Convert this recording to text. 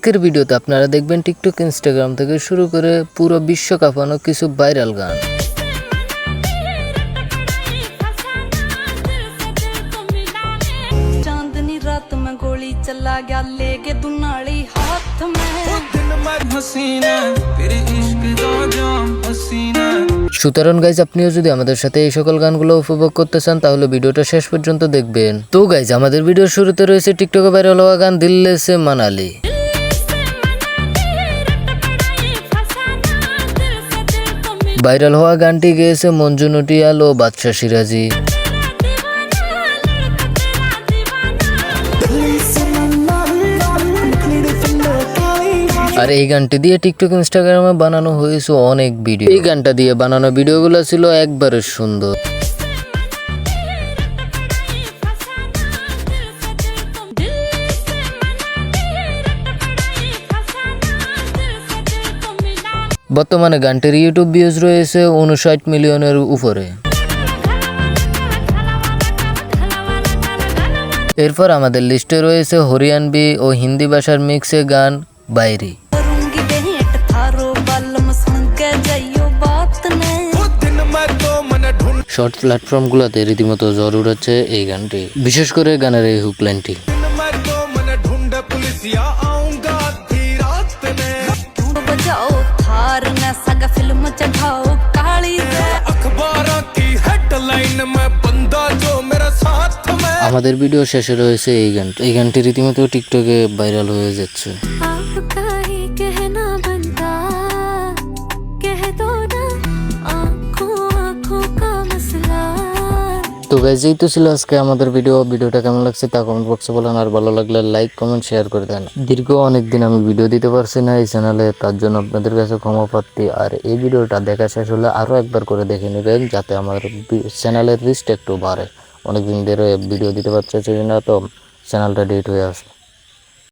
আজকের ভিডিওতে আপনারা দেখবেন টিকটক, ইনস্টাগ্রাম থেকে শুরু করে পুরো বিশ্ব কাঁপানো কিছু ভাইরাল গান। चांदनी रात में गोली चला गया लेके दुनाली हाथ में दिन में हसीना तेरे इश्क का जाम हसीना। সুতরাং গাইজ, আপনিও যদি আমাদের সাথে এই সকল গানগুলো উপভোগ করতে চান তাহলে ভিডিওটা শেষ পর্যন্ত দেখবেন। তো গাইজ, আমাদের ভিডিওর শুরুতে রয়েছে টিকটকে ভাইরাল হওয়া গান দিল্লে সে মানালি। ভাইরাল হওয়া গানটি গেয়েছে মঞ্জু নটিয়াল ও বাদশা সিরাজি। আর এই গানটি দিয়ে টিকটক, ইনস্টাগ্রামে বানানো হয়েছে অনেক ভিডিও। এই গানটা দিয়ে বানানো ভিডিওগুলো ছিল একবারে সুন্দর। বর্তমানে গানটির ইউটিউব ভিউজ রয়েছে 59 মিলিয়নের উপরে। এরপর আমাদের লিস্টে রয়েছে হরিয়ানবি ও হিন্দি ভাষার মিক্সে গান বাইরি। শর্ট প্ল্যাটফর্মগুলোতে রীতিমতো জ্বর উড়াচ্ছে এই গানটি, বিশেষ করে গানের এই হুক লাইনটি। আমাদের ভিডিও শেষে রয়েছে এই গানটি। এই গানটি রীতিমতো টিকটকে ভাইরাল হয়ে যাচ্ছে। তো গাইজ, এই তো ছিল আজকে আমাদের ভিডিওটা কেমন লাগছে তা কমেন্ট বক্সে বলেন, আর ভালো লাগলে লাইক, কমেন্ট, শেয়ার করে দেন। দীর্ঘ অনেকদিন আমি ভিডিও দিতে পারছি না এই চ্যানেলে, তার জন্য আপনাদের কাছে ক্ষমা প্রার্থী। আর এই ভিডিওটা দেখা শেষ হলে আরও একবার করে দেখে নেবেন, যাতে আমার চ্যানেলের রিচটা একটু বাড়ে। অনেকদিন ধরে ভিডিও দিতে পারছে না, তো চ্যানেলটা ডিলিট হয়ে আসে।